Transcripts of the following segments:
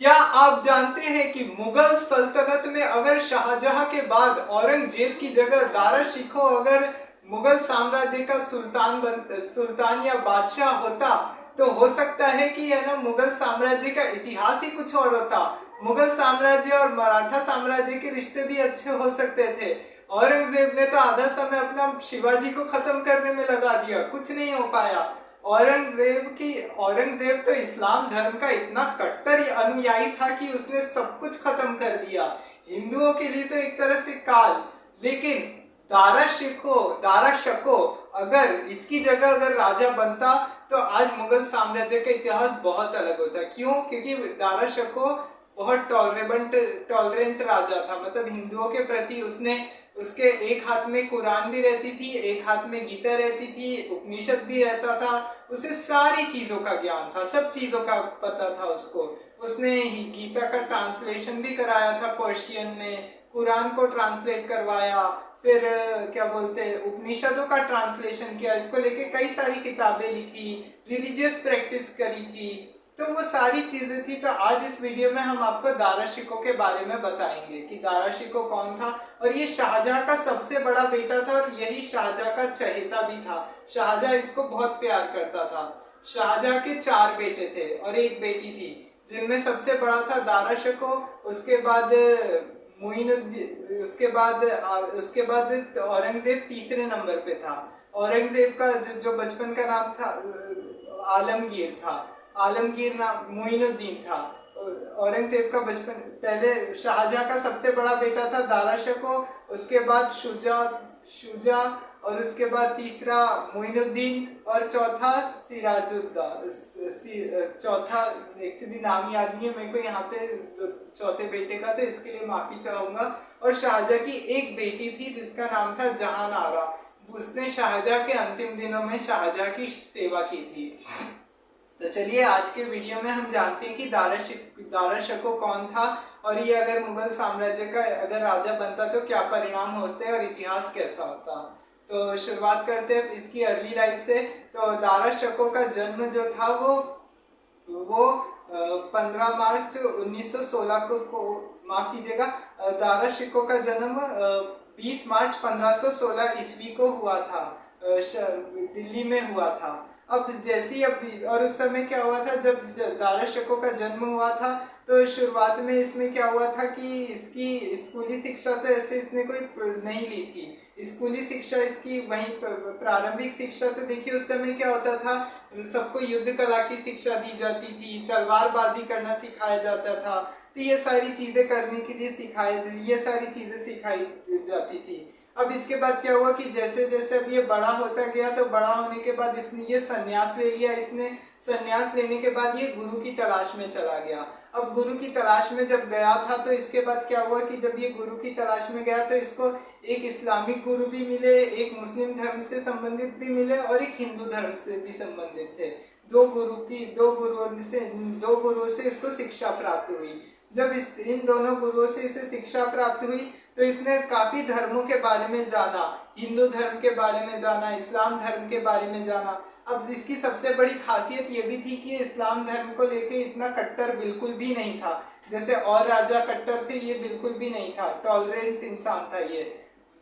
क्या आप जानते हैं कि मुगल सल्तनत में अगर शाहजहां के बाद औरंगजेब की जगह दारा शिकोह अगर मुगल साम्राज्य का सुल्तान या बादशाह होता तो हो सकता है कि है ना मुगल साम्राज्य का इतिहास ही कुछ और होता। मुगल साम्राज्य और मराठा साम्राज्य के रिश्ते भी अच्छे हो सकते थे। औरंगजेब ने तो आधा समय अपना शिवाजी को खत्म करने में लगा दिया, कुछ नहीं हो पाया। औरंगजेब तो इस्लाम धर्म का इतना कट्टर अनुयायी था कि उसने सब कुछ खत्म कर दिया। हिंदुओं के लिए तो एक तरह से काल। लेकिन दारा शको अगर इसकी जगह अगर राजा बनता तो आज मुगल साम्राज्य का इतिहास बहुत अलग होता। क्यों? क्योंकि दारा शको बहुत टॉलरेंट राजा था। मतलब हिंदुओं के प्रति उसने उसके एक हाथ में कुरान भी रहती थी, एक हाथ में गीता रहती थी, उपनिषद भी रहता था। उसे सारी चीजों का ज्ञान था, सब चीजों का पता था उसको। उसने गीता का ट्रांसलेशन भी कराया था पर्शियन में, कुरान को ट्रांसलेट करवाया, फिर क्या बोलते हैं उपनिषदों का ट्रांसलेशन किया, इसको लेके कई सारी किताबें लिखी, रिलीजियस प्रैक्टिस करी थी। तो वो सारी चीजें थी। तो आज इस वीडियो में हम आपको दारा शिकोह के बारे में बताएंगे कि दारा शिकोह कौन था। और ये शाहजहां का सबसे बड़ा बेटा था और यही शाहजहां का चहेता भी था। शाहजहां इसको बहुत प्यार करता था। शाहजहां के 4 बेटे थे और एक बेटी थी, जिनमें सबसे बड़ा था दारा शिकोह, उसके बाद मुइनुद्दीन, उसके बाद औरंगजेब तीसरे नंबर पे था। औरंगजेब का जो बचपन का नाम था आलमगीर था। आलमगीर नाम मुइनुद्दीन था। औरंगजेब का बचपन पहले शाहजहां का सबसे बड़ा बेटा था दारा शिकोह, उसके बाद शुजा और उसके बाद तीसरा मुइनुद्दीन और चौथा सिराजुद्दौला। चौथा एक्चुअली नाम याद नहीं है मेरे को यहाँ पे चौथे बेटे का, तो इसके लिए माफी चाहूंगा। और शाहजहां की एक बेटी थी जिसका नाम था जहान आरा। उसने शाहजहां के अंतिम दिनों में शाहजहां की सेवा की थी। तो चलिए आज के वीडियो में हम जानते हैं कि दारा शिकोह कौन था और ये अगर मुगल साम्राज्य का अगर राजा बनता तो क्या परिणाम होते और इतिहास कैसा होता। तो शुरुआत करते हैं इसकी अर्ली लाइफ से। तो दारा शिकोह का जन्म जो था वो 15 मार्च 1916 को माफ कीजिएगा, दारा शिकोह का जन्म 20 मार्च 1516 ईस्वी को हुआ था, दिल्ली में हुआ था। अब जैसी और उस समय क्या हुआ था जब दारा शिकोह का जन्म हुआ था तो शुरुआत में इसमें क्या हुआ था कि इसकी स्कूली शिक्षा तो ऐसे इसने कोई नहीं ली थी। स्कूली शिक्षा इसकी वहीं प्रारंभिक शिक्षा तो देखिए उस समय क्या होता था, सबको युद्ध कला की शिक्षा दी जाती थी, तलवारबाजी करना सिखाया जाता था। तो ये सारी चीजें करने के लिए ये सारी चीजें सिखाई जाती थी। अब इसके बाद क्या हुआ कि जैसे जैसे अब ये बड़ा होता गया तो बड़ा होने के बाद इसने ये संन्यास ले लिया। इसने संन्यास लेने के बाद ये गुरु की तलाश में चला गया। अब गुरु की तलाश में जब गया था तो इसके बाद क्या हुआ कि जब ये गुरु की तलाश में गया तो इसको एक इस्लामिक गुरु भी मिले, एक मुस्लिम धर्म से संबंधित भी मिले और एक हिंदू धर्म से भी संबंधित थे। दो गुरुओं से इसको शिक्षा प्राप्त हुई। जब इन दोनों गुरुओं से इसे शिक्षा प्राप्त हुई तो इसने काफी धर्मों के बारे में जाना, हिंदू धर्म के बारे में जाना, इस्लाम धर्म के बारे में जाना। अब इसकी सबसे बड़ी खासियत ये भी थी कि इस्लाम धर्म को लेके इतना कट्टर बिल्कुल भी नहीं था जैसे और राजा कट्टर थे, ये बिल्कुल भी नहीं था। टॉलरेंट इंसान था ये,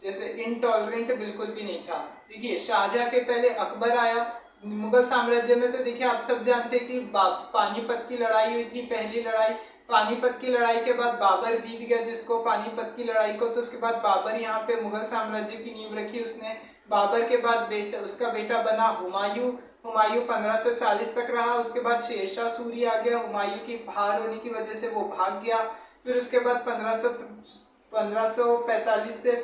जैसे इनटॉलरेंट बिल्कुल भी नहीं था। देखिए शाहजहां के पहले अकबर आया मुगल साम्राज्य में। तो देखिए आप सब जानते कि पानीपत की लड़ाई हुई थी, पहली लड़ाई। पानीपत की लड़ाई के बाद बाबर जीत गया जिसको पानीपत की लड़ाई को। तो उसके बाद बाबर यहाँ पे मुगल साम्राज्य की नींव रखी उसने। बाबर के बाद उसका बेटा बना हुमायूं। हुमायूं 1540 तक रहा। उसके बाद शेरशाह सूरी आ गया। हुमायूं की हार होने की वजह से वो भाग गया। फिर उसके बाद 1545 से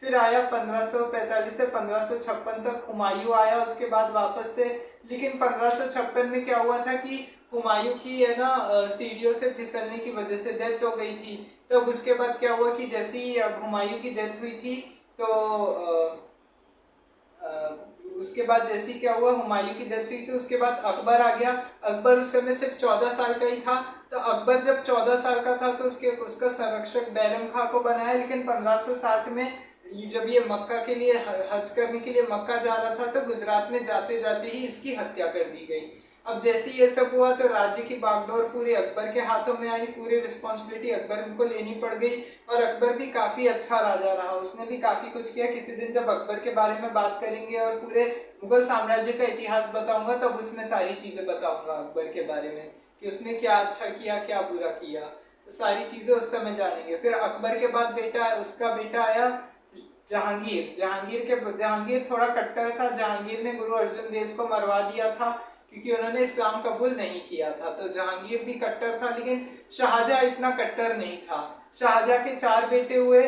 फिर आया 1545 से 1556 तक हुमायूं आया उसके बाद वापस से। लेकिन 1556 में क्या हुआ था कि हुमायूं की है ना सीढ़ियों से फिसलने की वजह से डेथ हो गई थी। तो अब उसके बाद क्या हुआ कि जैसे ही अब हुमायूं की डेथ हुई थी तो उसके बाद जैसे क्या हुआ हुमायूं की डेथ हुई तो उसके बाद अकबर आ गया। अकबर उस समय सिर्फ 14 साल का ही था। तो अकबर जब 14 साल का था तो उसका संरक्षक बैरम खां को बनाया। लेकिन 1560 में जब ये मक्का के लिए हज करने के लिए मक्का जा रहा था तो गुजरात में जाते जाते ही इसकी हत्या कर दी गई। अब जैसे ये सब हुआ तो राज्य की बागडोर पूरे अकबर के हाथों में आई, पूरी रिस्पॉन्सिबिलिटी अकबर को लेनी पड़ गई। और अकबर भी काफी अच्छा राजा रहा, उसने भी काफी कुछ किया। किसी दिन जब अकबर के बारे में बात करेंगे और पूरे मुगल साम्राज्य का इतिहास बताऊंगा तब उसमें सारी चीजें बताऊंगा अकबर के बारे में कि उसने क्या अच्छा किया क्या बुरा किया, तो सारी चीजें उस समय जानेंगे। फिर अकबर के बाद बेटा उसका बेटा आया जहांगीर। जहांगीर थोड़ा कट्टर था। जहांगीर ने गुरु अर्जुन देव को मरवा दिया था क्योंकि उन्होंने इस्लाम कबूल नहीं किया था। तो जहांगीर भी कट्टर था, लेकिन शाहजहां इतना कट्टर नहीं था। शाहजहां के 4 बेटे हुए,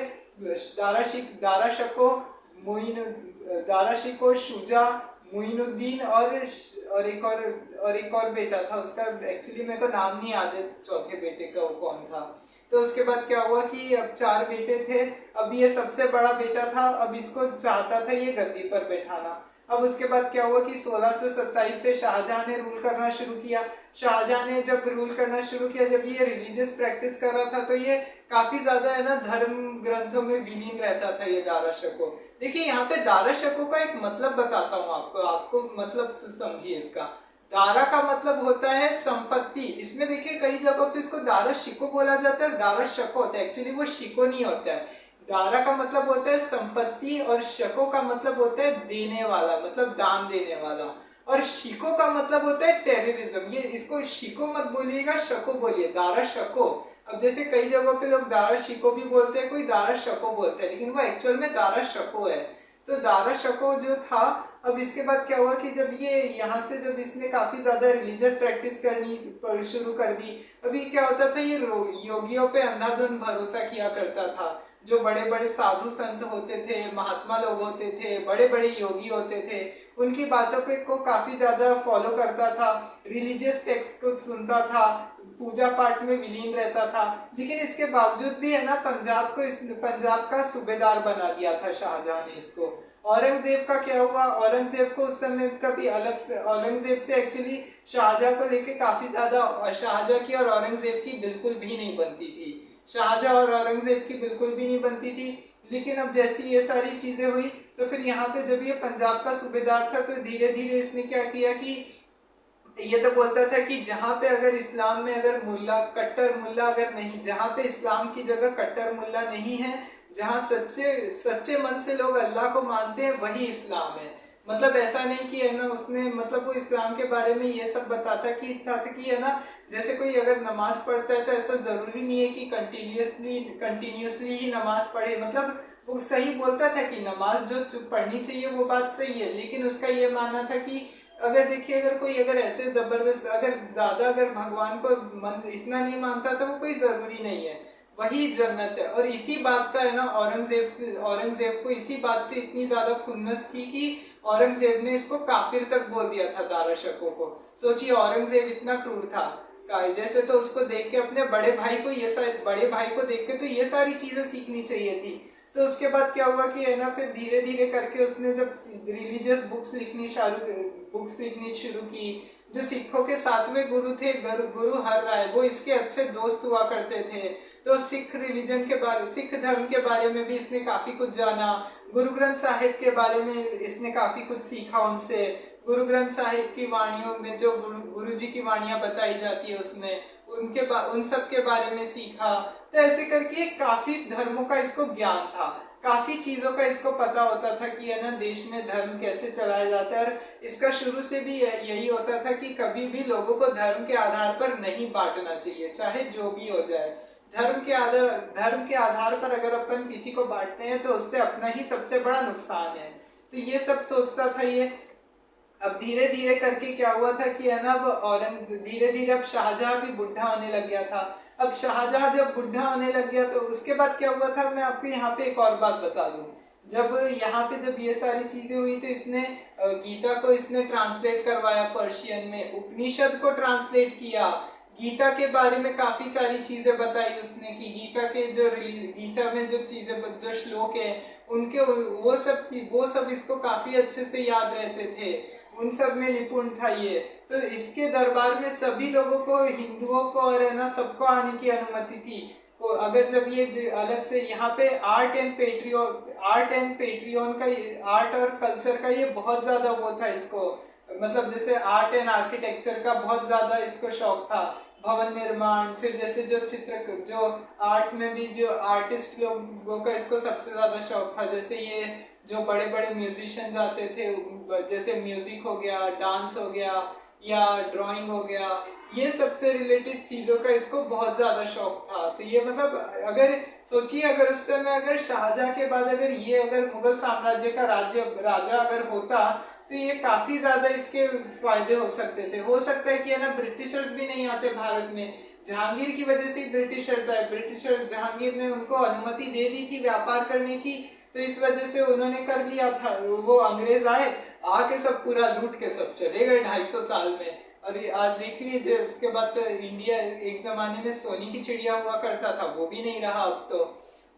दारा शिको, शुजा, मुइनुद्दीन और एक और बेटा था उसका, एक्चुअली मेरे को नाम नहीं याद है चौथे बेटे का वो कौन था। तो उसके बाद क्या हुआ कि अब 4 बेटे थे, अब ये सबसे बड़ा बेटा था, अब इसको चाहता था ये गद्दी पर बैठाना। अब उसके बाद क्या हुआ कि 1627 से शाहजहां ने रूल करना शुरू किया। शाहजहां ने जब रूल करना शुरू किया, जब ये रिलीजियस प्रैक्टिस कर रहा था, तो ये काफी ज्यादा है ना धर्म ग्रंथों में विलीन रहता था ये दारा शको। देखिए यहाँ पे दारा शको का एक मतलब बताता हूँ आपको, आपको मतलब समझिए इसका। दारा का मतलब होता है संपत्ति। इसमें देखिए कई जगहों पे इसको दारा शिको बोला जाता है, दारा शको होता है। एक्चुअली वो शिको नहीं होता है। दारा का मतलब होता है संपत्ति और शको का मतलब होता है देने वाला, मतलब दान देने वाला। और शिको का मतलब होता है टेररिज्म। ये इसको शिको मत बोलिएगा, शको बोलिए, दारा शको। अब जैसे कई जगहों पे लोग दारा शिको भी बोलते हैं, कोई दारा शको बोलते हैं, लेकिन वो एक्चुअल में दारा शको है। तो दारा शको जो था, अब इसके बाद क्या हुआ कि जब ये यहाँ से जब इसने काफी ज्यादा रिलीजियस प्रैक्टिस करनी शुरू कर दी, अभी क्या होता था ये योगियों पे अंधाधुंध भरोसा किया करता था। जो बड़े बड़े साधु संत होते थे, महात्मा लोग होते थे, बड़े बड़े योगी होते थे, उनकी बातों पे को काफी ज्यादा फॉलो करता था, रिलीजियस टेक्स्ट को सुनता था, पूजा पाठ में विलीन रहता था। लेकिन इसके बावजूद भी है ना पंजाब का सूबेदार बना दिया था शाहजहां ने इसको। औरंगजेब का क्या हुआ, औरंगजेब को उस समय कभी अलग से, औरंगजेब से एक्चुअली शाहजहां को लेके काफी ज्यादा, शाहजहां की और औरंगजेब की बिल्कुल भी नहीं बनती थी। शाहजहां और औरंगजेब की बिल्कुल भी नहीं बनती थी। लेकिन अब जैसी ये सारी चीजें हुई, तो फिर यहाँ पे जब ये पंजाब का सूबेदार था, तो धीरे धीरे इसने क्या किया कि ये तो बोलता था कि जहाँ पे अगर इस्लाम में अगर मुल्ला, कट्टर मुल्ला अगर नहीं, जहाँ पे इस्लाम की जगह कट्टर मुल्ला नहीं है, जहाँ सच्चे सच्चे मन से लोग अल्लाह को मानते हैं, वही इस्लाम है। मतलब ऐसा नहीं कि है ना उसने, मतलब वो इस्लाम के बारे में ये सब बताता कि है ना, जैसे कोई अगर नमाज पढ़ता है तो ऐसा जरूरी नहीं है कि कंटिन्यूसली ही नमाज पढ़े। मतलब वो सही बोलता था कि नमाज जो पढ़नी चाहिए वो बात सही है, लेकिन उसका ये मानना था कि अगर देखिए अगर कोई अगर ऐसे जबरदस्त अगर ज्यादा अगर भगवान को मन इतना नहीं मानता तो वो कोई जरूरी नहीं है, वही जन्नत है। और इसी बात का है ना औरंगजेब को इसी बात से इतनी ज्यादा खुन्नस थी कि औरंगजेब ने इसको काफिर तक बोल दिया था दारा शको को। सोचिए औरंगजेब इतना क्रूर था। कायदे से तो उसको देख के अपने बड़े भाई को देख के तो ये सारी चीजें सीखनी चाहिए थी। तो उसके बाद क्या हुआ कि है ना फिर धीरे धीरे करके उसने जब रिलीजियस बुक्स लिखनी शुरू की। जो सिखों के 7वें गुरु थे, गुरु हर राय, वो इसके अच्छे दोस्त हुआ करते थे। तो सिख धर्म के बारे में भी इसने काफी कुछ जाना। गुरु ग्रंथ साहिब के बारे में इसने काफी कुछ सीखा उनसे। गुरु ग्रंथ साहिब की वाणियों में जो गुरु जी की वाणियां बताई जाती है उसमें उन सब के बारे में सीखा। तो ऐसे करके काफी धर्मों का इसको ज्ञान था, काफी चीजों का इसको पता होता था कि है ना देश में धर्म कैसे चलाया जाता है। और इसका शुरू से भी यही होता था कि कभी भी लोगों को धर्म के आधार पर नहीं बांटना चाहिए, चाहे जो भी हो जाए। धर्म के आधार पर अगर अपन किसी को बांटते हैं तो उससे अपना ही सबसे बड़ा नुकसान है। तो ये सब सोचता था ये। अब धीरे धीरे करके क्या हुआ था कि है ना अब धीरे धीरे अब शाहजहां भी बुढ़ा होने लग गया था। अब शाहजहां जब बुढ़ा होने लग गया तो उसके बाद क्या हुआ था, मैं आपको यहाँ पे एक और बात बता दूं। जब ये सारी चीजें हुई तो इसने गीता को इसने ट्रांसलेट करवाया पर्शियन में, उपनिषद को ट्रांसलेट किया, गीता के बारे में काफी सारी चीजें बताई उसने कि गीता में जो श्लोक है उनके वो सब इसको काफी अच्छे से याद रहते थे, उन सब में निपुण था ये। तो इसके दरबार में सभी लोगों को, हिंदुओं को और है ना सबको आने की अनुमति थी। को अगर जब ये अलग से यहाँ पे आर्ट एंड पेट्रियन का आर्ट और कल्चर का ये बहुत ज्यादा वो था, इसको मतलब जैसे आर्ट एंड आर्किटेक्चर का बहुत ज्यादा इसको शौक था, भवन निर्माण, फिर जैसे जो चित्र जो आर्ट्स में भी जो आर्टिस्ट लोगों का इसको सबसे ज्यादा शौक था, जैसे ये जो बड़े बड़े म्यूजिशियंस आते थे, जैसे म्यूजिक हो गया, डांस हो गया या ड्राइंग हो गया, ये सबसे रिलेटेड चीजों का इसको बहुत ज्यादा शौक था। तो ये मतलब अगर सोचिए, अगर उस समय अगर शाहजहां के बाद अगर ये अगर मुगल साम्राज्य का राजा अगर होता तो ये काफी ज्यादा इसके फायदे हो सकते थे। हो सकता है कि है ना ब्रिटिशर्स भी नहीं आते भारत में, जहांगीर की वजह से ब्रिटिशर्स आए। ब्रिटिशर्स, जहांगीर ने उनको अनुमति दे दी थी व्यापार करने की, तो इस वजह से उन्होंने कर लिया था। वो अंग्रेज आए, आके सब पूरा लूट के सब चले गए 250 साल में। और आज देख लीजिए, उसके बाद तो इंडिया एक जमाने में सोने की चिड़िया हुआ करता था, वो भी नहीं रहा अब तो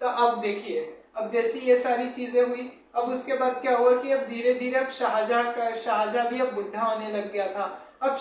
अब देखिए, अब जैसी ये सारी चीजें हुई, अब उसके बाद क्या हुआ कि अब धीरे धीरे अब शाहजहां भी अब बुढ़ा होने लग गया था। अब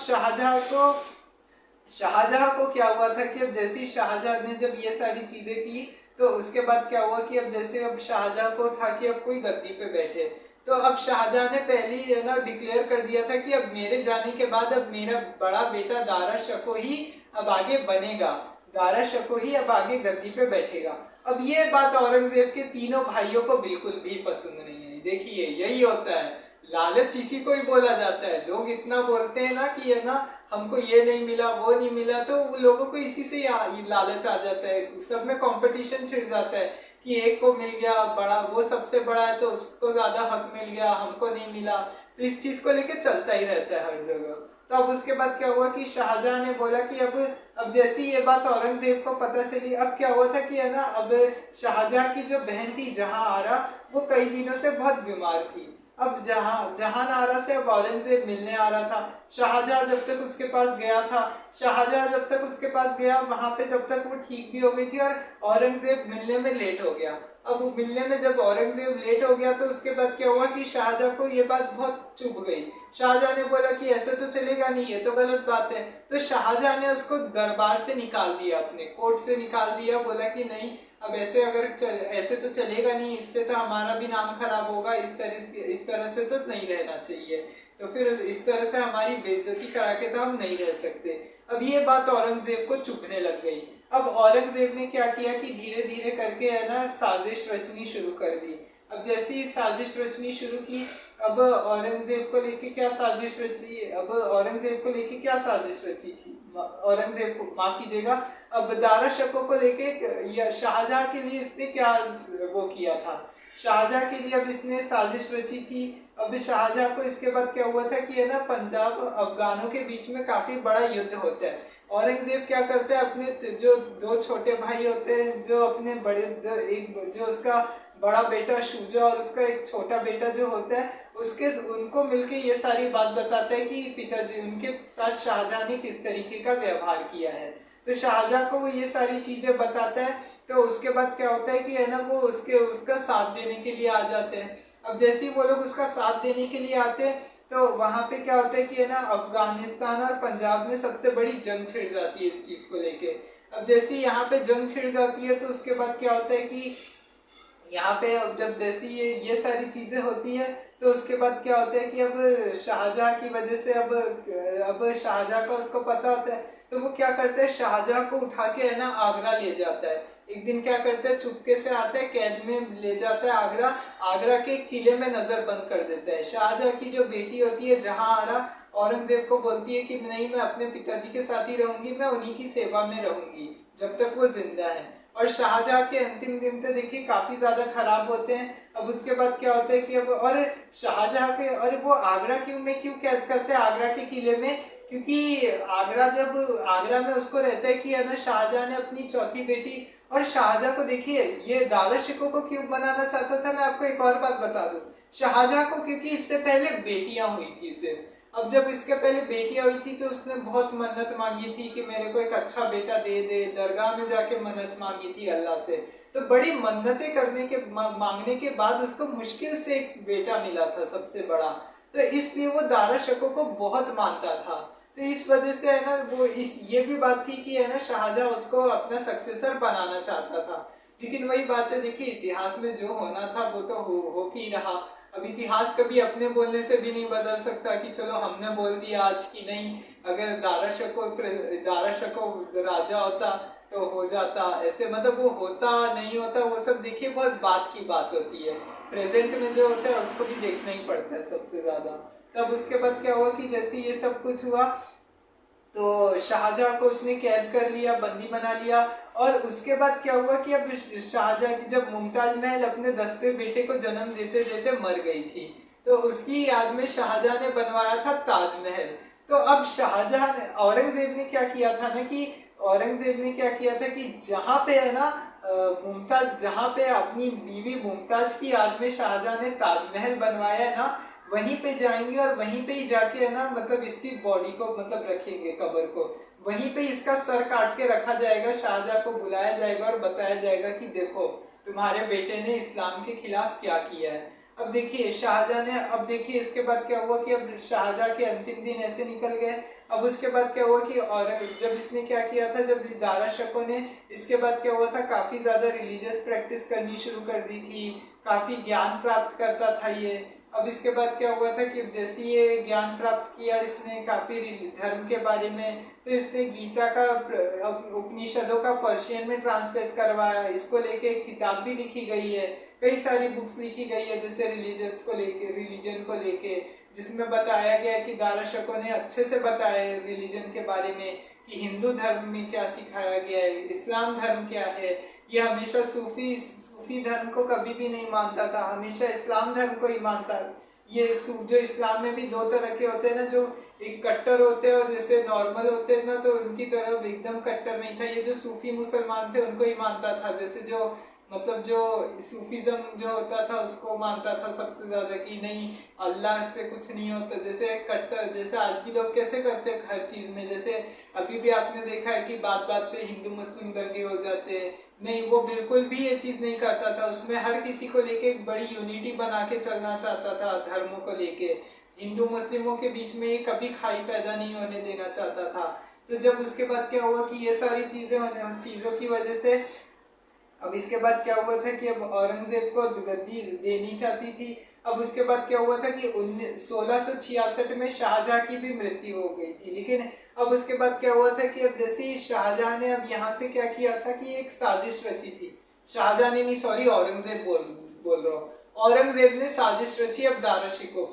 शाहजहां को क्या हुआ था कि अब जैसे ही शाहजहां ने जब ये सारी चीजें की, तो उसके बाद क्या हुआ कि अब जैसे अब शाहजहां को था कि अब कोई गद्दी पे बैठे, तो अब शाहजहां ने पहले ही ना डिक्लेयर कर दिया था कि अब मेरे जाने के बाद अब मेरा बड़ा बेटा दारा शको ही अब आगे बनेगा, दारा शको ही अब आगे गद्दी पे बैठेगा। अब ये बात औरंगजेब के तीनों भाइयों को बिल्कुल भी पसंद नहीं है। देखिए, यही होता है, लालच इसी को ही बोला जाता है। लोग इतना बोलते हैं ना कि ये ना हमको ये नहीं मिला, वो नहीं मिला, तो लोगों को इसी से लालच आ जाता है। सब में कंपटीशन छिड़ जाता है कि एक को मिल गया बड़ा, वो सबसे बड़ा है तो उसको ज्यादा हक मिल गया, हमको नहीं मिला। तो इस चीज को लेके चलता ही रहता है हर जगह। तो अब उसके बाद क्या हुआ कि शाहजहां ने बोला कि अब जैसी ये बात औरंगजेब को पता चली, अब क्या हुआ था कि है ना, अब शाहजहां की जो बहन थी जहां आरा, वो कई दिनों से बहुत बीमार थी। अब जहां आरा से अब औरंगजेब मिलने आ रहा था। शाहजहां जब तक उसके पास गया था, शाहजहां जब तक उसके पास गया, वहां पे जब तक वो ठीक भी हो गई थी, और औरंगजेब मिलने में लेट हो गया। अब वो मिलने में जब औरंगजेब लेट हो गया, तो उसके बाद क्या हुआ कि शाहजहां को ये बात बहुत चुभ गई। शाहजहां ने बोला कि ऐसे तो चलेगा नहीं, ये तो गलत बात है। तो शाहजहां ने उसको दरबार से निकाल दिया, अपने कोर्ट से निकाल दिया। बोला कि नहीं, अब ऐसे तो चलेगा नहीं, इससे तो हमारा भी नाम खराब होगा, इस तरह से तो नहीं रहना चाहिए। तो फिर इस तरह से हमारी बेइज्जती करा के तो हम नहीं रह सकते। अब ये बात औरंगजेब को चुभने लग गई। अब औरंगजेब ने क्या किया कि धीरे धीरे करके है ना साजिश रचनी शुरू कर दी। अब जैसी साजिश रचनी शुरू की, अब औरंगजेब को लेके क्या साजिश रची, अब औरंगजेब को लेके क्या साजिश रची थी, औरंगजेब को माफ कीजिएगा, अब दारा शको को लेके या शाहजहां के लिए इसने क्या वो किया था, शाहजहां के लिए अब इसने साजिश रची थी। अब शाहजहां को इसके बाद क्या हुआ था कि है ना पंजाब अफगानों के बीच में काफी बड़ा युद्ध होता है। औरंगजेब क्या करता है, अपने जो दो छोटे भाई होते हैं, जो अपने जो उसका बड़ा बेटा शुजा और उसका एक छोटा बेटा जो होता है, उनको मिलके ये सारी बात बताता है कि पिताजी उनके साथ शाहजहां ने किस तरीके का व्यवहार किया है। तो शाहजहां को वो ये सारी चीजें बताता है। तो उसके बाद क्या होता है कि है ना वो उसका साथ देने के लिए आ जाते हैं। अब जैसे ही वो लोग उसका साथ देने के लिए आते हैं, तो वहां पे क्या होता है कि है ना अफगानिस्तान और पंजाब में सबसे बड़ी जंग छिड़ जाती है इस चीज को लेके। अब जैसे यहाँ पे जंग छिड़ जाती है, तो उसके बाद क्या होता है कि यहाँ पे जब जैसी ये सारी चीजें होती है, तो उसके बाद क्या होता है कि अब शाहजहां की वजह से अब शाहजहां का उसको पता होता है, तो वो क्या करता है, शाहजहां को उठा के है ना आगरा ले जाता है। एक दिन क्या करता है, चुपके से आता है, कैद में ले जाता है आगरा, आगरा के किले में नजर बंद कर देता है। शाहजहां की जो बेटी होती है जहां आरा, औरंगजेब को बोलती है कि नहीं, मैं अपने पिताजी के साथ ही रहूंगी, मैं उन्हीं की सेवा में रहूंगी जब तक वो जिंदा है। और शाहजहां के अंतिम दिन तो देखिए काफी ज्यादा खराब होते हैं। अब उसके बाद क्या होता है कि अब और शाहजहां के, और वो आगरा क्यों कैद करते हैं आगरा के किले में, क्योंकि आगरा में उसको रहता है कि है ना शाहजहां ने अपनी चौथी बेटी, और शाहजहां को देखिए ये दारा शिकोह को क्यों बनाना चाहता था, मैं आपको एक और बात बता दूं। शाहजहां को क्योंकि इससे पहले बेटियां हुई थी सिर्फ। अब जब इसके पहले बेटियां हुई थी, तो उसने बहुत मन्नत मांगी थी कि मेरे को एक अच्छा बेटा दे दे, दरगाह में जाके मन्नत मांगी थी अल्लाह से। तो बड़ी मन्नतें करने के मांगने के बाद उसको मुश्किल से एक बेटा मिला था सबसे बड़ा। तो इसलिए वो दारा शको को बहुत मानता था। तो इस वजह से है ना ये भी बात थी कि है ना शाहजहां उसको अपना सक्सेसर बनाना चाहता था। लेकिन वही बात है, देखिए इतिहास में जो होना था वो तो हो ही रहा। अब इतिहास कभी अपने बोलने से भी नहीं बदल सकता कि चलो हमने बोल दिया आज की नहीं, अगर दारा शको राजा होता तो हो जाता ऐसे, मतलब वो होता नहीं होता वो सब देखिए बहुत बात की बात होती है। प्रेजेंट में जो होता है उसको भी देखना ही पड़ता है सबसे ज्यादा। तब उसके बाद क्या हुआ कि जैसे ये सब कुछ हुआ तो शाहजहां को उसने कैद कर लिया, बंदी बना लिया। और उसके बाद क्या हुआ कि अब शाहजहां की, जब मुमताज महल अपने 10वें बेटे को जन्म देते देते मर गई थी, तो उसकी याद में शाहजहां ने बनवाया था ताजमहल। तो अब शाहजहां ने, औरंगजेब ने क्या किया था ना कि औरंगजेब ने क्या किया था कि जहाँ पे है ना मुमताज, जहाँ पे अपनी बीवी मुमताज की याद में शाहजहां ने ताजमहल बनवाया है ना, वहीं पे जाएंगे और वहीं पे ही जाके है ना, मतलब इसकी बॉडी को मतलब रखेंगे, कब्र को वहीं पे इसका सर काट के रखा जाएगा। शाहजहां को बुलाया जाएगा और बताया जाएगा कि देखो तुम्हारे बेटे ने इस्लाम के खिलाफ क्या किया है। अब देखिए शाहजहां ने, अब देखिए इसके बाद क्या हुआ कि अब शाहजहां के अंतिम दिन ऐसे निकल गए। अब उसके बाद क्या हुआ कि और जब इसने क्या किया था, जब दारा शको ने, इसके बाद क्या हुआ था, काफी ज्यादा रिलीजियस प्रैक्टिस करनी शुरू कर दी थी, काफी ज्ञान प्राप्त करता था ये। अब इसके बाद क्या हुआ था कि जैसे ये ज्ञान प्राप्त किया इसने काफी धर्म के बारे में, तो इसने गीता का, उपनिषदों का पर्शियन में ट्रांसलेट करवाया, इसको लेके एक किताब भी लिखी गई है, कई सारी बुक्स लिखी गई है जैसे रिलीजन को लेके, जिसमें बताया गया है कि दारा शको ने अच्छे से बताया है रिलीजन के बारे में कि हिंदू धर्म में क्या सिखाया गया है, इस्लाम धर्म क्या है। ये हमेशा सूफी धर्म को कभी भी नहीं मानता था, हमेशा इस्लाम धर्म को ही मानता। ये जो इस्लाम में भी दो तरह के होते हैं ना, जो एक कट्टर होते हैं और जैसे नॉर्मल होते हैं ना, तो उनकी तरफ एकदम कट्टर नहीं था। ये जो सूफी मुसलमान थे उनको ही मानता था, जैसे जो मतलब जो सूफीज्म जो होता था उसको मानता था सबसे ज्यादा कि नहीं अल्लाह से कुछ नहीं होता। जैसे कट्टर, जैसे आज भी लोग कैसे करते हैं हर चीज में, जैसे अभी भी आपने देखा है कि बात बात पे हिंदू मुस्लिम दंगे हो जाते हैं, नहीं वो बिल्कुल भी ये चीज नहीं करता था। उसमें हर किसी को लेके एक बड़ी यूनिटी बना के चलना चाहता था, धर्मों को लेके हिंदू मुस्लिमों के बीच में ये कभी खाई पैदा नहीं होने देना चाहता था। तो जब उसके बाद क्या हुआ कि ये सारी चीजें होने, चीजों की वजह से अब इसके बाद क्या हुआ था कि अब औरंगजेब को गद्दी देनी चाहती थी। अब उसके बाद क्या हुआ था कि 1666 में शाहजहां की भी मृत्यु हो गई थी। लेकिन अब उसके बाद क्या हुआ था कि अब जैसे ही शाहजहां ने अब यहाँ से क्या किया था कि एक साजिश रची थी, शाहजहां ने नहीं, सॉरी औरंगजेब बोल रहा हूँ, औरंगजेब ने साजिश रची अब दारा शको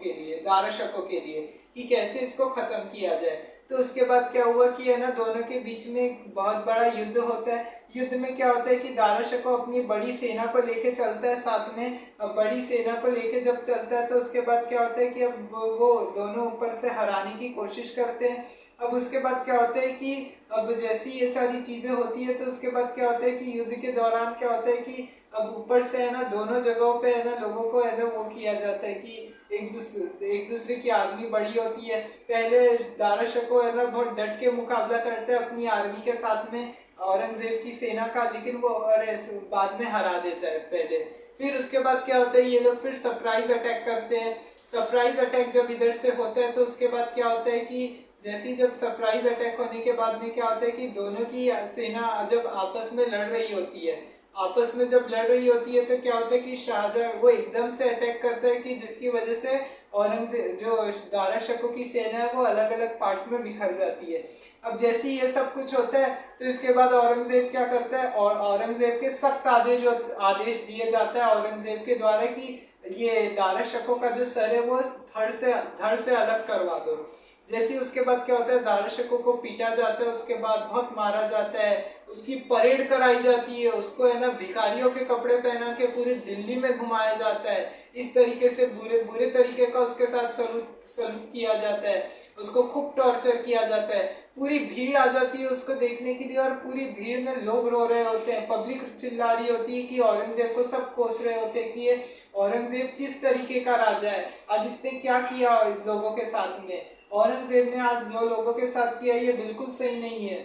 के लिए कि कैसे इसको खत्म किया जाए। तो उसके बाद क्या हुआ कि है ना, दोनों के बीच में एक बहुत बड़ा युद्ध होता है। युद्ध में क्या होता है कि दारा शको अपनी बड़ी सेना को लेके चलता है साथ में। अब बड़ी सेना को लेके जब चलता है तो उसके बाद क्या होता है कि अब वो दोनों ऊपर से हराने की कोशिश करते हैं। अब उसके बाद क्या होता है कि अब जैसी ये सारी चीजें होती है तो उसके बाद क्या होता है कि युद्ध के दौरान क्या होता है कि अब ऊपर से है ना दोनों जगहों पे है ना लोगों को है ना वो किया जाता है कि एक दूसरे की आर्मी बड़ी होती है। पहले दारा शको है ना बहुत डट के मुकाबला करते हैं अपनी आर्मी के साथ में औरंगजेब की सेना का, लेकिन वो बाद में हरा देता है पहले। फिर उसके बाद क्या होता है, ये लोग फिर सरप्राइज अटैक करते हैं। सरप्राइज अटैक जब इधर से होता है तो उसके बाद क्या होता है कि जैसे ही जब सरप्राइज अटैक होने के बाद में क्या होता है कि दोनों की सेना जब आपस में लड़ रही होती है, आपस में जब लड़ रही होती है तो क्या होता है कि शाहजहां वो एकदम से अटैक करता है कि जिसकी वजह से औरंगजेब जो दारा शको की सेना है वो अलग अलग पार्ट्स में बिखर जाती है। अब जैसे ही ये सब कुछ होता है तो इसके बाद औरंगजेब क्या करता है, और औरंगजेब के सख्त आदेश दिए जाता है औरंगजेब के द्वारा कि ये दारा शको का जो सर है वो धड़ से अलग करवा दो। जैसे उसके बाद क्या होता है, दारा शको को पीटा जाता है, उसके बाद बहुत मारा जाता है, उसकी परेड कराई जाती है, उसको है ना भिखारियों के कपड़े पहना के पूरी दिल्ली में घुमाया जाता है। इस तरीके से बुरे बुरे तरीके का उसके साथ सलूक किया जाता है, उसको खूब टॉर्चर किया जाता है। पूरी भीड़ आ जाती है उसको देखने के लिए और पूरी भीड़ में लोग रो रहे होते हैं, पब्लिक चिल्ला रही होती है कि औरंगजेब को सब कोस रहे होते हैं कि ये औरंगजेब किस तरीके का राजा है, आज इसने क्या किया लोगों के साथ में, औरंगजेब ने आज जो लोगों के साथ किया ये बिल्कुल सही नहीं है।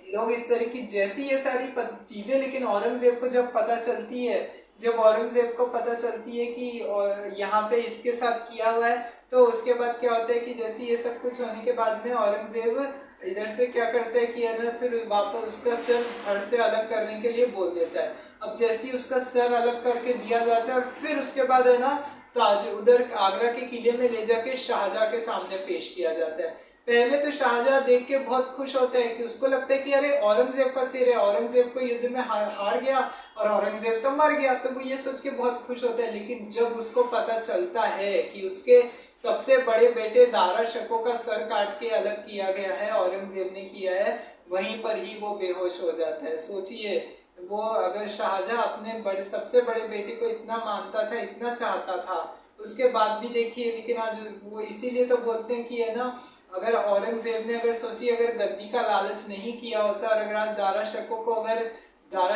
लोग इस तरह की जैसी ये सारी चीजें, लेकिन औरंगजेब को जब पता चलती है, जब औरंगजेब को पता चलती है कि यहाँ पे इसके साथ किया हुआ है, तो उसके बाद क्या होता है कि जैसे ये सब कुछ होने के बाद में औरंगजेब इधर से क्या करता है कि है ना फिर वापस उसका सर धड़ से अलग करने के लिए बोल देता है। अब जैसे ही उसका सर अलग करके दिया जाता है और फिर उसके बाद है ना ताज उधर आगरा के किले में ले जाके शाहजहां के सामने पेश किया जाता है। पहले तो शाहजहां देख के बहुत खुश होता है कि उसको लगता है कि अरे औरंगजेब का सिर है, औरंगजेब को युद्ध में हार गया और औरंगजेब तो मर गया, तो वो ये सोच के बहुत खुश होता है। लेकिन जब उसको पता चलता है कि उसके सबसे बड़े बेटे दारा शको का सर काट के अलग किया गया है, औरंगजेब ने किया है, वहीं पर ही वो बेहोश हो जाता है। सोचिए, वो अगर शाहजहां अपने सबसे बड़े बेटे को इतना मानता था, इतना चाहता था, उसके बाद भी देखिए, लेकिन आज वो इसीलिए तो बोलते हैं कि है ना, अगर औरंगजेब ने अगर गद्दी का लालच नहीं किया होता और अगर आज दारा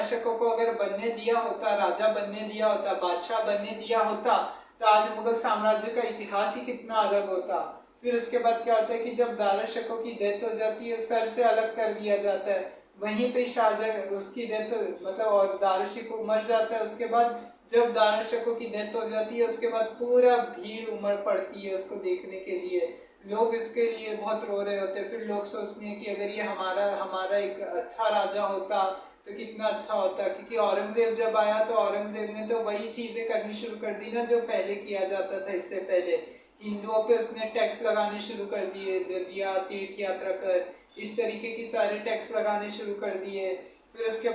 शको को अगर बनने दिया होता, राजा बनने दिया होता, बादशाह बनने दिया होता, तो आज मुगल साम्राज्य का इतिहास ही कितना अलग होता। फिर उसके बाद क्या होता है कि जब दारा शको की डेथ हो जाती है, सर से अलग कर दिया जाता है, वहीं पे शाहजहां उसकी डेथ मतलब और दारा शको मर जाता है। उसके बाद जब दारा शको की डेथ हो जाती है, उसके बाद पूरा भीड़ उमड़ पड़ती है उसको देखने के लिए, लोग इसके लिए बहुत रो रहे होते हैं। फिर लोग सोचते हैं कि अगर ये हमारा हमारा एक अच्छा राजा होता तो कितना अच्छा होता, क्योंकि औरंगजेब जब आया तो औरंगजेब ने तो वही चीजें करनी शुरू कर दी ना जो पहले किया जाता था। इससे पहले हिंदुओं पे उसने टैक्स लगाने शुरू कर दिए, जजिया, तीर्थ यात्रा कर, इस तरीके की सारे टैक्स लगाने शुरू कर दिए। फिर उसके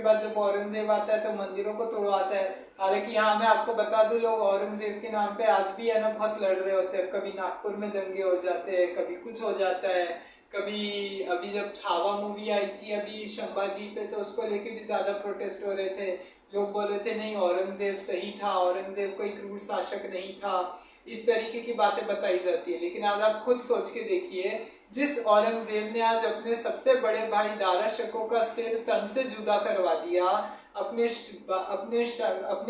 बाद जब औरंगजेब आता है तो मंदिरों को तोड़वाता है। हालांकि यहाँ मैं आपको बता दूं, लोग औरंगजेब के नाम पे आज भी है ना बहुत लड़ रहे होते हैं। कभी नागपुर में दंगे हो जाते हैं, कभी कुछ हो जाता है, कभी अभी जब छावा मूवी आई थी अभी संभाजी पे, तो उसको लेके भी ज्यादा प्रोटेस्ट हो रहे थे। लोग बोल रहे थे नहीं, औरंगजेब सही था, औरंगजेब कोई क्रूर शासक नहीं था, इस तरीके की बातें बताई जाती है। लेकिन आज आप खुद सोच के देखिए, जिस औरंगजेब ने आज अपने सबसे बड़े भाई दारा शको का सिर तन से जुदा करवा दिया, अपने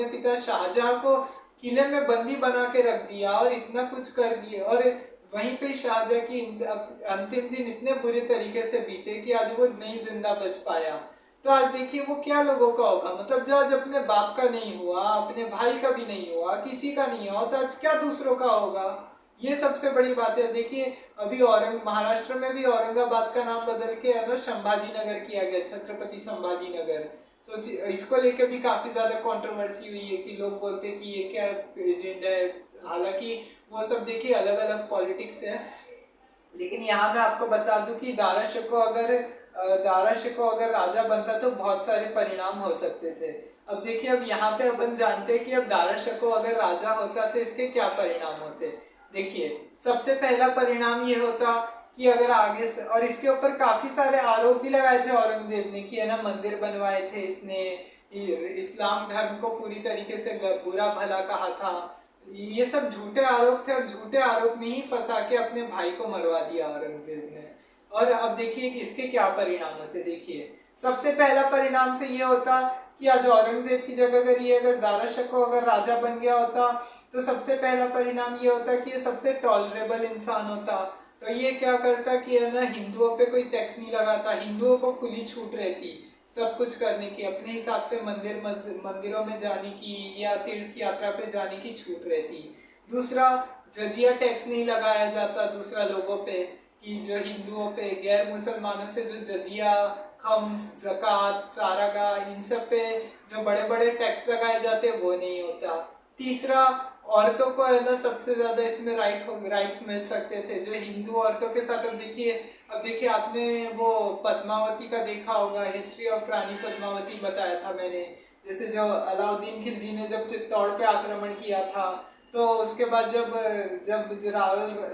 पिता शाहजहां को किले में बंदी बना के रख दिया और इतना कुछ कर दिया, और वहीं पे शाहजहां की अंतिम दिन इतने बुरे तरीके से बीते कि आज वो नहीं जिंदा बच पाया। तो आज देखिए वो क्या लोगों का होगा, मतलब जो आज अपने बाप का नहीं हुआ, अपने भाई का भी नहीं हुआ, किसी का नहीं हुआ, तो आज क्या दूसरों का होगा। ये सबसे बड़ी बात है। देखिए अभी महाराष्ट्र में भी औरंगाबाद का नाम बदल के है ना संभाजी नगर किया गया, छत्रपति संभाजी नगर। तो इसको लेकर भी काफी ज्यादा कंट्रोवर्सी हुई है कि लोग बोलते हैं कि ये क्या एजेंडा है। हालांकि वो सब देखिए अलग अलग पॉलिटिक्स है। लेकिन यहाँ मैं आपको बता दूं कि दारा शिको अगर राजा बनता तो बहुत सारे परिणाम हो सकते थे। अब देखिए, अब यहाँ पे अपन जानते हैं कि अब दारा शिको अगर राजा होता तो इसके क्या परिणाम होते। देखिए, सबसे पहला परिणाम ये होता कि अगर आगे से, और इसके ऊपर काफी सारे आरोप भी लगाए थे औरंगजेब ने कि है ना मंदिर बनवाए थे इसने, इस्लाम धर्म को पूरी तरीके से बुरा भला कहा था, ये सब झूठे आरोप थे और झूठे आरोप में ही फंसा के अपने भाई को मरवा दिया औरंगजेब ने। और अब देखिए कि इसके क्या परिणाम होते। देखिए, सबसे पहला परिणाम तो ये होता कि आज औरंगजेब की जगह अगर दारा शको अगर राजा बन गया होता, तो सबसे पहला परिणाम ये होता कि ये सबसे टॉलरेबल इंसान होता। तो ये क्या करता कि है ना हिंदुओं पे कोई टैक्स नहीं लगाता, हिंदुओं को खुली छूट रहती सब कुछ करने की, अपने हिसाब से मंदिरों में जाने की या तीर्थ यात्रा पे जाने की छूट रहती। दूसरा, जजिया टैक्स नहीं लगाया जाता दूसरा लोगों पे, कि जो हिंदुओं पे, गैर मुसलमानों से जो जजिया, खम्स, ज़कात, चारागाह, इन सब पे जो बड़े बड़े टैक्स लगाए जाते वो नहीं होता। तीसरा, औरतों को है ना सबसे ज्यादा इसमें राइट्स मिल सकते थे जो हिंदू औरतों के साथ। अब देखिए आपने वो पद्मावती का देखा होगा, हिस्ट्री ऑफ रानी पद्मावती बताया था मैंने। जैसे जो अलाउद्दीन खिलजी ने जब चित्तौड़ पे आक्रमण किया था, तो उसके बाद जब जब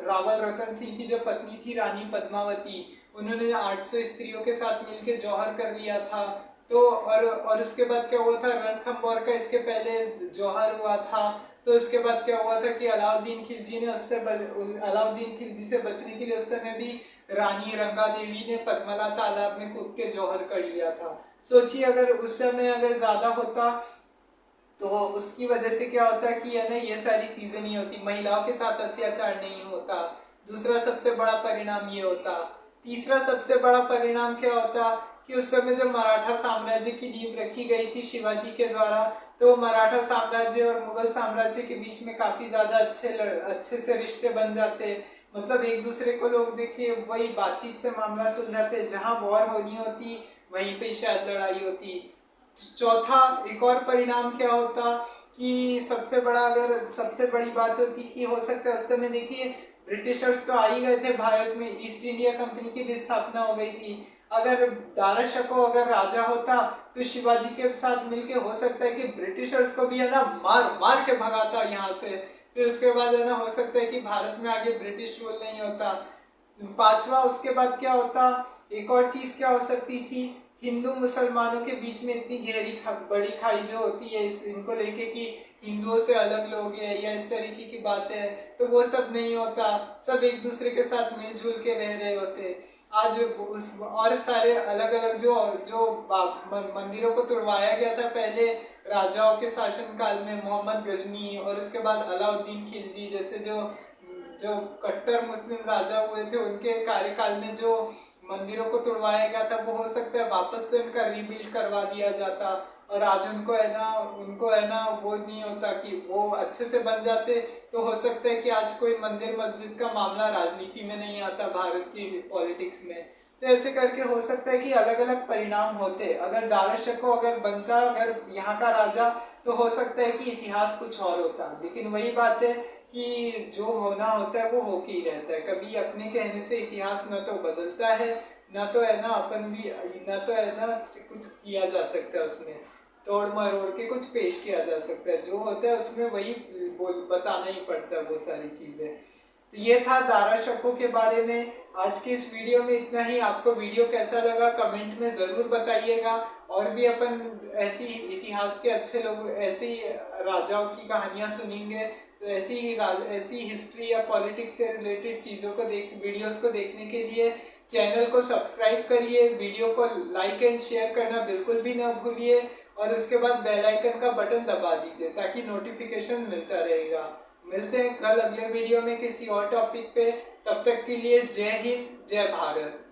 रावल रतन सिंह की जो पत्नी थी रानी पद्मावती, उन्होंने 800 स्त्रियों के साथ मिलकर जौहर कर लिया था। तो और उसके बाद क्या हुआ था, रणथंभौर का इसके पहले जौहर हुआ था। तो उसके बाद क्या हुआ था कि अलाउद्दीन खिलजी से बचने के लिए उस समय भी रानी रंगा देवी ने पद्मला तालाब में कूद के जौहर कर लिया था। सोचिए अगर उस समय अगर ज्यादा होता तो उसकी वजह से क्या होता कि है ना ये सारी चीजें नहीं होती, महिलाओं के साथ अत्याचार नहीं होता। दूसरा सबसे बड़ा परिणाम ये होता। तीसरा सबसे बड़ा परिणाम क्या होता कि उस समय जो मराठा साम्राज्य की नींव रखी गई थी शिवाजी के द्वारा, तो मराठा साम्राज्य और मुगल साम्राज्य के बीच में काफी ज्यादा अच्छे से रिश्ते बन जाते। मतलब एक दूसरे को लोग देखिए वही बातचीत से मामला सुलझाते, जहां वॉर होनी होती वहीं पे शायद लड़ाई होती। चौथा एक और परिणाम क्या होता कि सबसे बड़ी बात होती कि हो सकता है उस समय देखिए ब्रिटिशर्स तो आ ही गए थे भारत में, ईस्ट इंडिया कंपनी की भी स्थापना हो गई थी। अगर दारा शिकोह अगर राजा होता तो शिवाजी के साथ मिलके हो सकता है कि ब्रिटिशर्स को भी है ना मार मार के भगाता यहाँ से। फिर उसके बाद है ना हो सकता है कि भारत में आगे ब्रिटिश रूल नहीं होता। पांचवा उसके बाद क्या होता, एक और चीज क्या हो सकती थी, हिंदू मुसलमानों के बीच में इतनी बड़ी खाई जो होती है इनको लेके कि हिंदुओं से अलग लोग हैं या इस तरीके की बातें हैं, तो वो सब नहीं होता, सब एक दूसरे के साथ मिलजुल के रह रहे होते। आज उस और सारे अलग अलग जो जो मंदिरों को तुड़वाया गया था पहले राजाओं के शासन काल में, मोहम्मद गजनी और उसके बाद अलाउद्दीन खिलजी जैसे जो जो कट्टर मुस्लिम राजा हुए थे, उनके कार्यकाल में जो मंदिरों को तुड़वाया गया था वो हो सकता है वापस से उनका रीबिल्ड करवा दिया जाता, और आज उनको है ना वो नहीं होता कि वो अच्छे से बन जाते, तो हो सकता है कि आज कोई मंदिर मस्जिद का मामला राजनीति में नहीं आता भारत की पॉलिटिक्स में। तो ऐसे करके हो सकता है कि अलग अलग परिणाम होते। अगर दारा शिकोह अगर बनता अगर यहाँ का राजा, तो हो सकता है कि इतिहास कुछ और होता। लेकिन वही बात है कि जो होना होता है वो होके ही रहता है, कभी अपने कहने से इतिहास न तो बदलता है, न तो है ना न तो है ना कुछ किया जा सकता है उसमें तोड़ मरोड़ के कुछ पेश किया जा सकता है। जो होता है उसमें वही बताना ही पड़ता है वो सारी चीजें। तो ये था दारा शिकोह के बारे में। आज के इस वीडियो में इतना ही। आपको वीडियो कैसा लगा कमेंट में ज़रूर बताइएगा। और भी अपन ऐसी इतिहास के अच्छे लोग, ऐसी राजाओं की कहानियाँ सुनेंगे, तो ऐसी हिस्ट्री या पॉलिटिक्स से रिलेटेड चीज़ों को वीडियोस को देखने के लिए चैनल को सब्सक्राइब करिए, वीडियो को लाइक एंड शेयर करना बिल्कुल भी ना भूलिए, और उसके बाद बेल आइकन का बटन दबा दीजिए ताकि नोटिफिकेशन मिलता रहेगा। मिलते हैं कल अगले वीडियो में किसी और टॉपिक पे। तब तक के लिए जय हिंद, जय भारत।